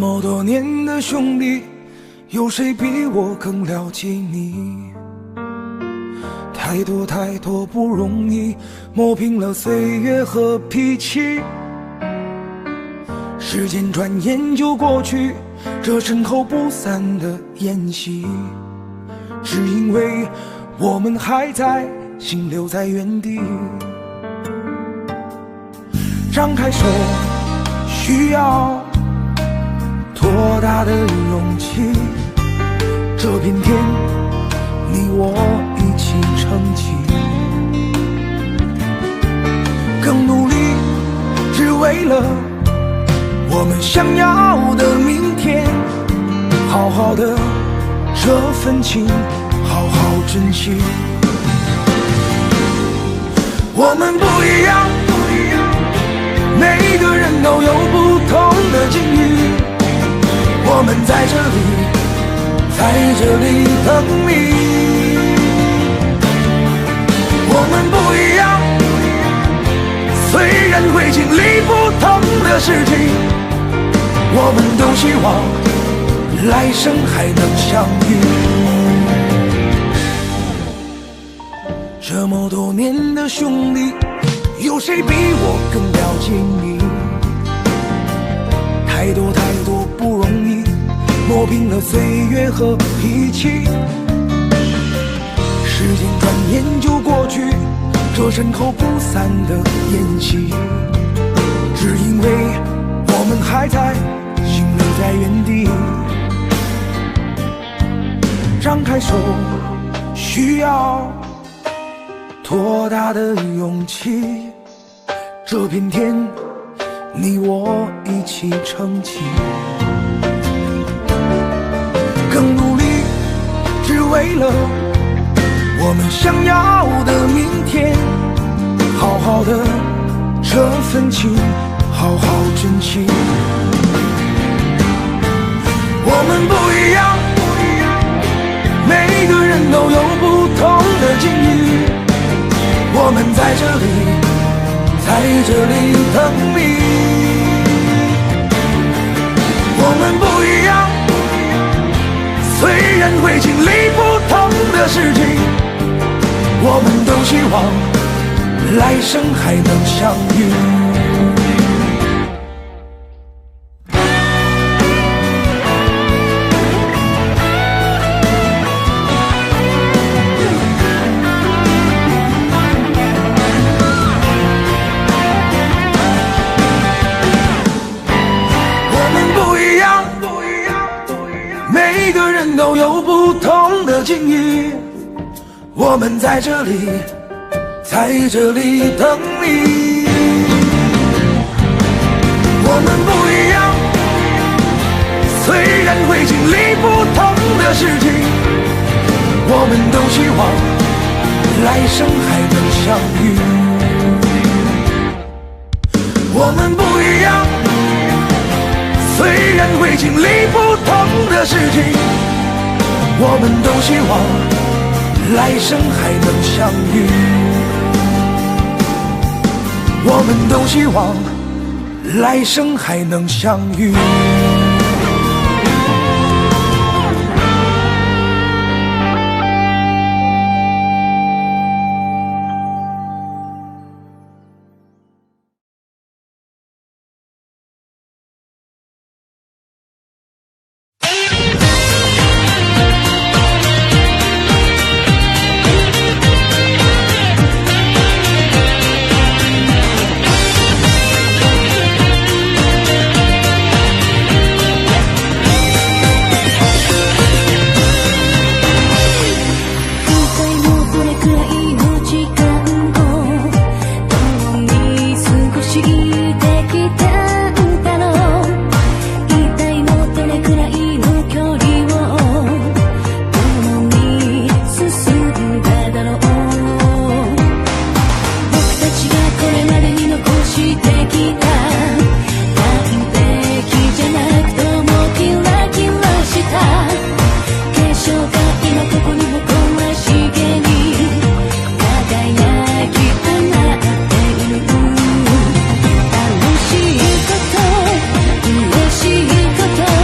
么多年的兄弟，有谁比我更了解你？太多太多不容易，磨平了岁月和脾气。时间转眼就过去，这身后不散的宴席，只因为我们还在，心留在原地。张开手，需要多大的勇气？这片天，你我一起撑起。更努力，只为了我们想要的明天。好好的这份情，好好珍惜。我们不一样，每个人都有不同的境遇。我们在这里等你。我们不一样，虽然会经历不同的事情，我们都希望来生还能相遇。这么多年的兄弟，有谁比我更了解你？太多太多不容易，磨平了岁月和脾气。时间转眼就过去，这身后不散的宴席，只因为我们还在，心留在原地。张开手，需要多大的勇气？这片天，你我一起撑起。更努力，只为了我们想要的明天。好好的这份情，好好珍惜。我们不一样，每个人都有不同的境遇。我们在这里等你。我们不一样，虽然会经历不同的事情，我们都希望来生还能相遇。都有不同的境遇，我们在这里等你。我们不一样，虽然会经历不同的事情，我们都希望来生还能相遇。我们不一样，虽然会经历不同的事情，我们都希望来生还能相遇。我们都希望来生还能相遇。嬉しいこと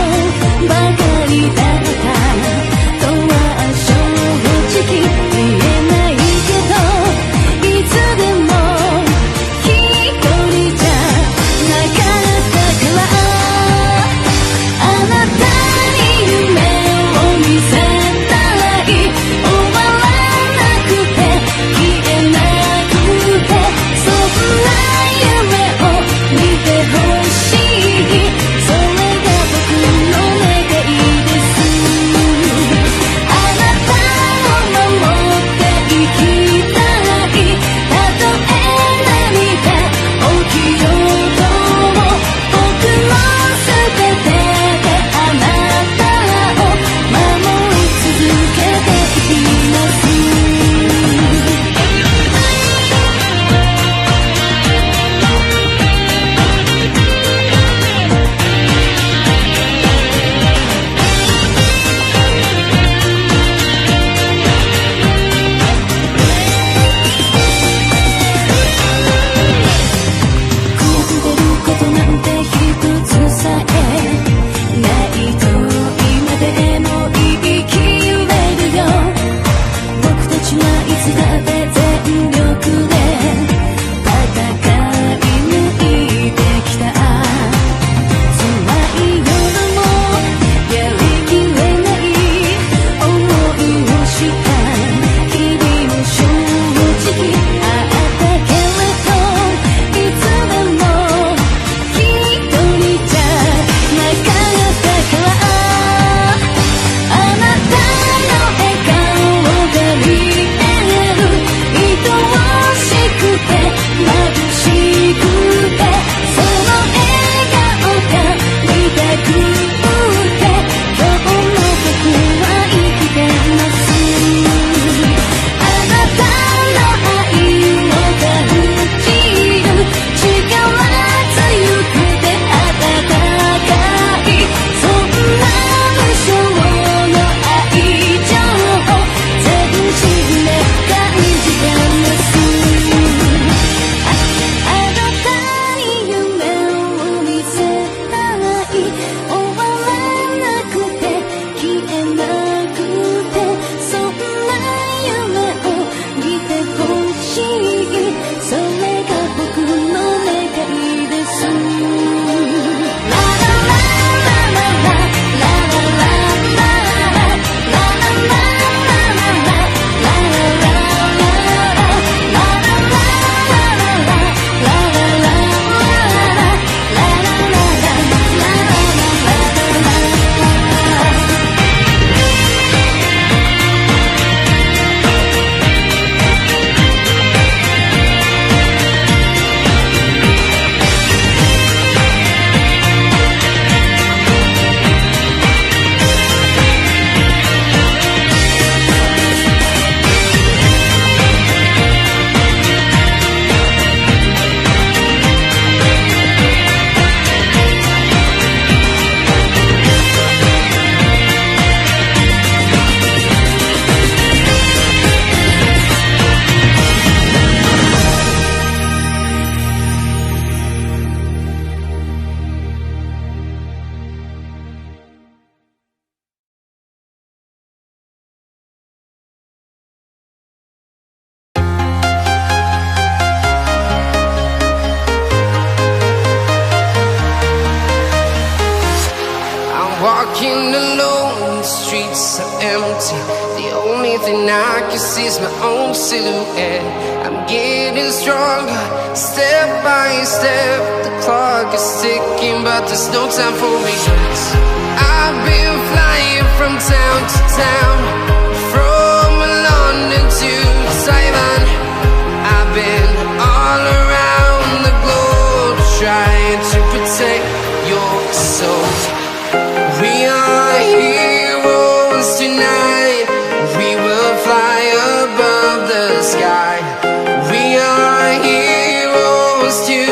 empty. The only thing I can see is my own silhouette. I'm getting stronger, step by step. The clock is ticking, but there's no time for regrets. I've been flying from town to town, from London to Taiwan. I've been all around the globe, trying to protect your soul. We are heroes tonight. We will fly above the sky. We are heroes tonight.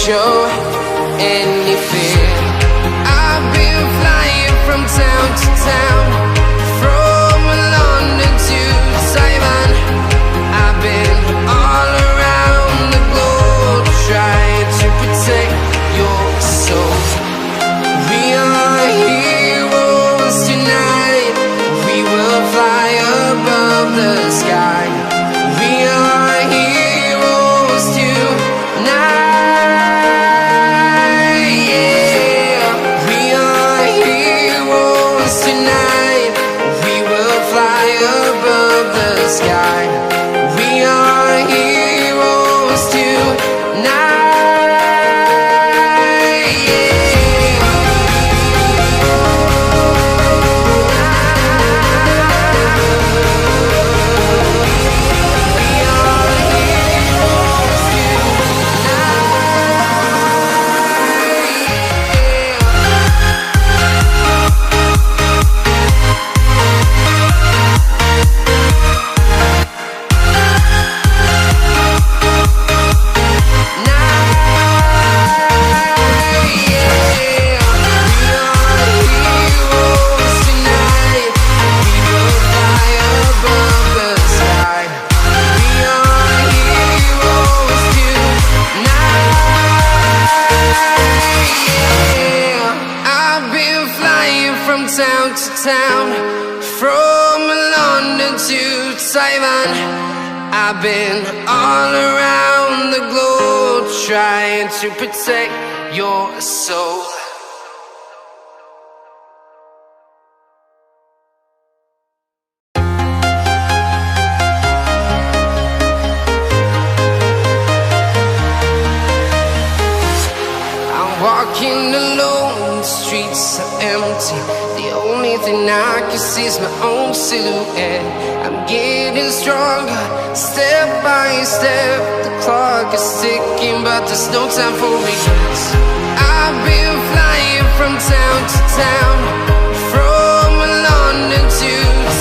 Show any fear. I've been flying from town to town, from London to Taiwan. I've been all around the globe, trying to protect your soul. We are heroes tonight. We will fly above the sky. We are heroes tonight. Sky. We are heroes tonight. Town to town, from London to Taiwan. I've been all around the globe, trying to protect your soul. I'm walking alone, the streets are empty. The only thing I can see is my own silhouette. I'm getting stronger, step by step. The clock is ticking, but there's no time for regrets. I've been flying from town to town, from London to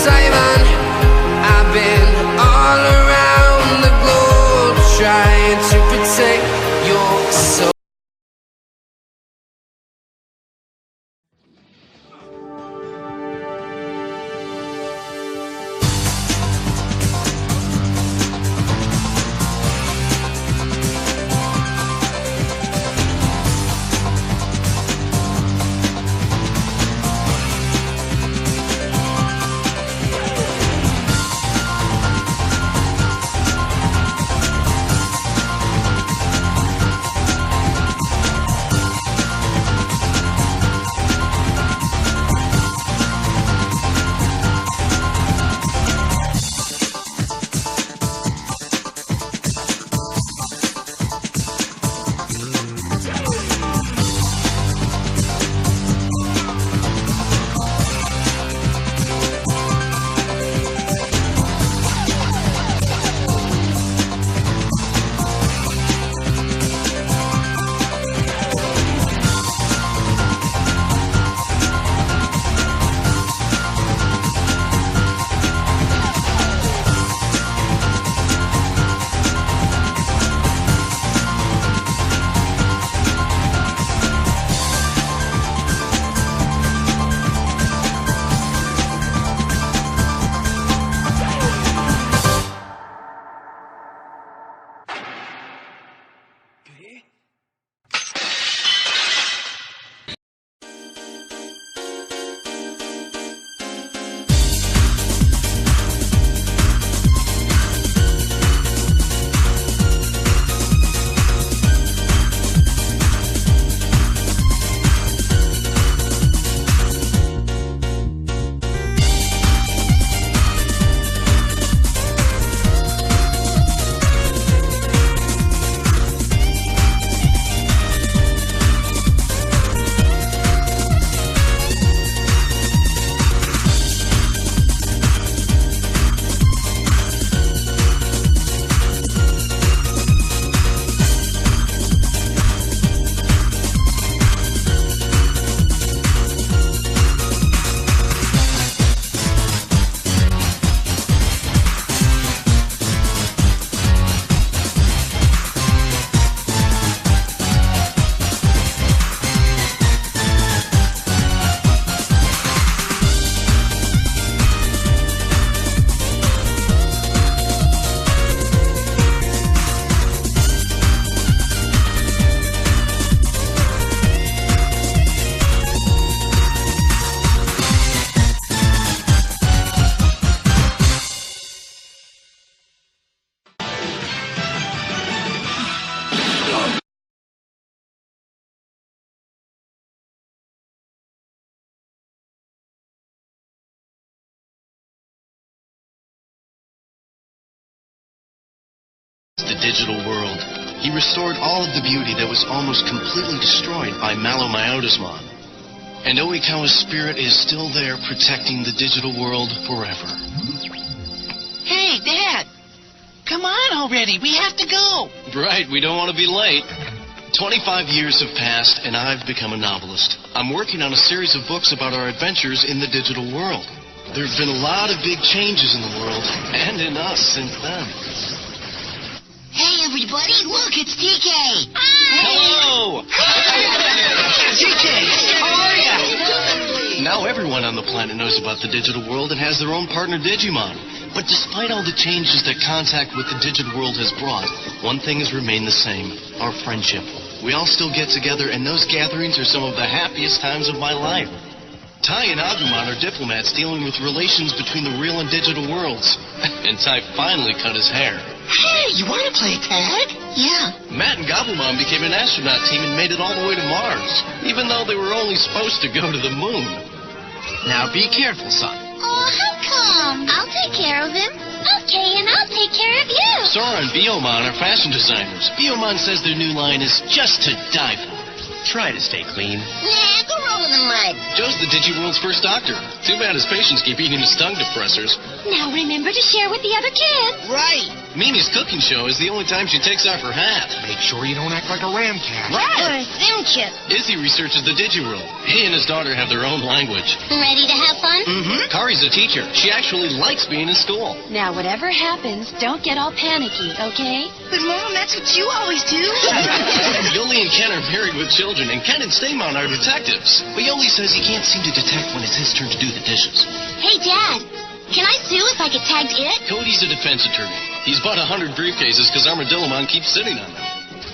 Taiwan. I've been all around the globe, trying to protect your soul. The digital world. He restored all of the beauty that was almost completely destroyed by Malomyotismon. And Oikawa's spirit is still there protecting the digital world forever. Hey, Dad! Come on already, we have to go! Right, we don't want to be late. 25 years have passed, and I've become a novelist. I'm working on a series of books about our adventures in the digital world. There have been a lot of big changes in the world, and in us since then. Hey, everybody, look, it's TK! Hello! TK, how are ya? Now everyone on the planet knows about the digital world and has their own partner Digimon. But despite all the changes that contact with the digital world has brought, one thing has remained the same, our friendship. We all still get together, and those gatherings are some of the happiest times of my life. Tai and Agumon are diplomats dealing with relations between the real and digital worlds. And Tai finally cut his hair. Hey, you want to play tag? Yeah. Matt and Gabumon became an astronaut team and made it all the way to Mars, even though they were only supposed to go to the moon. Now be careful, son. Oh, how come? I'll take care of him. Okay, and I'll take care of you. Sora and Biomon are fashion designers. Biomon says their new line is just to die for. Try to stay clean. Nah, go roll in the mud. Joe's the Digiworld's first doctor. Too bad his patients keep eating his tongue depressors. Now remember to share with the other kids. Right. Mimi's cooking show is the only time she takes off her hat. Make sure you don't act like a ram cat. Or Zimchip. Izzy researches the Digiworld. He and his daughter have their own language. Ready to have fun? Mm-hmm. Kari's a teacher. She actually likes being in school. Now, whatever happens, don't get all panicky, okay? But, Mom, that's what you always do. Yoli and Ken are married with children, and Ken and Staymon are detectives. But Yoli says he can't seem to detect when it's his turn to do the dishes. Hey, Dad. Can I sue if I get tagged it? Cody's a defense attorney. He's bought 100 briefcases because Armadillomon keeps sitting on them.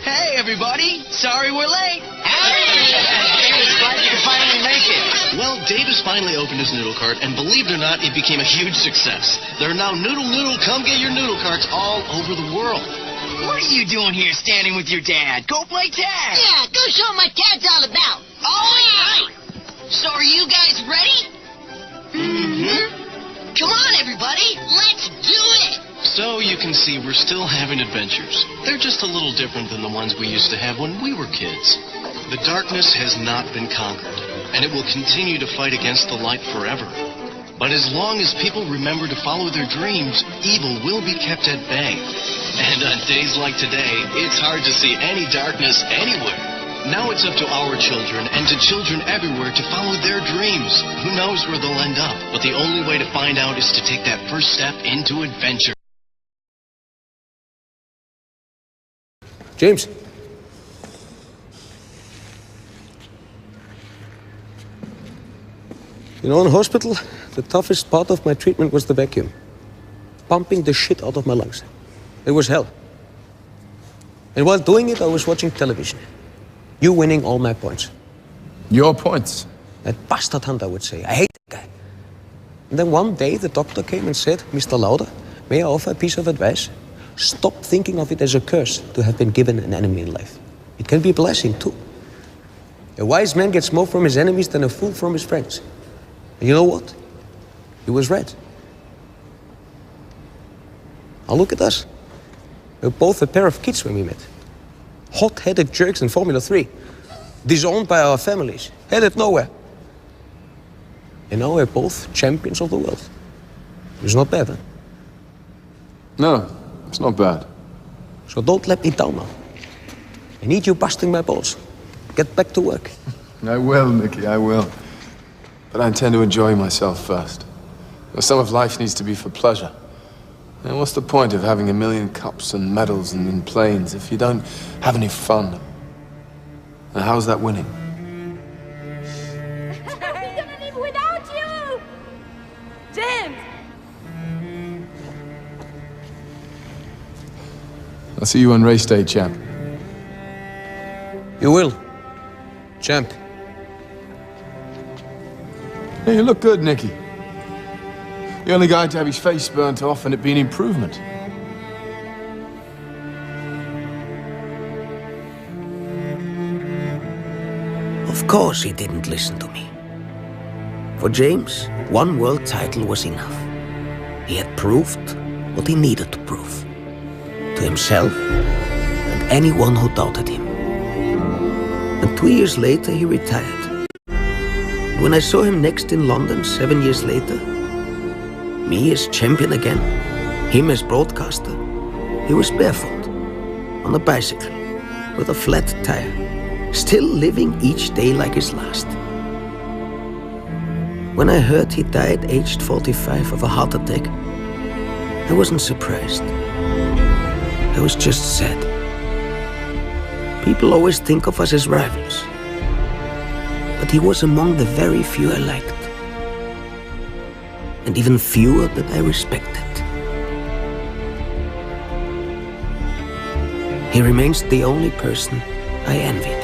Hey, everybody. Sorry we're late. Davis, glad you could finally make it. Well, Davis finally opened his noodle cart, and believe it or not, it became a huge success. There are now noodle, come get your noodle carts all over the world. What are you doing here standing with your dad? Go play tag. Yeah, go show 'em what Dad's all about. All right. So are you guys ready? Mm-hmm. Come on, everybody. Let's do it. So you can see we're still having adventures. They're just a little different than the ones we used to have when we were kids. The darkness has not been conquered, and it will continue to fight against the light forever. But as long as people remember to follow their dreams, evil will be kept at bay. And on days like today, it's hard to see any darkness anywhere. Now it's up to our children and to children everywhere to follow their dreams. Who knows where they'll end up? But the only way to find out is to take that first step into adventure. James. You know, in hospital, the toughest part of my treatment was the vacuum. Pumping the shit out of my lungs. It was hell. And while doing it, I was watching television. You winning all my points. Your points? That bastard Hunt, I would say. I hate that guy. And then one day, the doctor came and said, Mr. Lauder, may I offer a piece of advice? Stop thinking of it as a curse to have been given an enemy in life. It can be a blessing, too. A wise man gets more from his enemies than a fool from his friends. And you know what? He was right. Now look at us. We were both a pair of kids when we met. Hot-headed jerks in Formula 3. Disowned by our families. Headed nowhere. And now we're both champions of the world. It's not bad, huh? No, it's not bad. So don't let me down now. I need you busting my balls. Get back to work. I will, Nicky, I will. But I intend to enjoy myself first. Some of life needs to be for pleasure. And what's the point of having a million cups and medals and planes if you don't have any fun? And how's that winning? We're gonna live without you! James! I'll see you on race day, champ. You will. Champ. Hey, you look good, Nicky. The only guy to have his face burnt off and it be an improvement. Of course he didn't listen to me. For James, one world title was enough. He had proved what he needed to prove. To himself and anyone who doubted him. And 2 years later he retired. When I saw him next in London 7 years later, me as champion again, him as broadcaster, he was barefoot, on a bicycle, with a flat tire, still living each day like his last. When I heard he died aged 45 of a heart attack, I wasn't surprised. I was just sad. People always think of us as rivals, but he was among the very few I liked. And even fewer that I respected. He remains the only person I envied.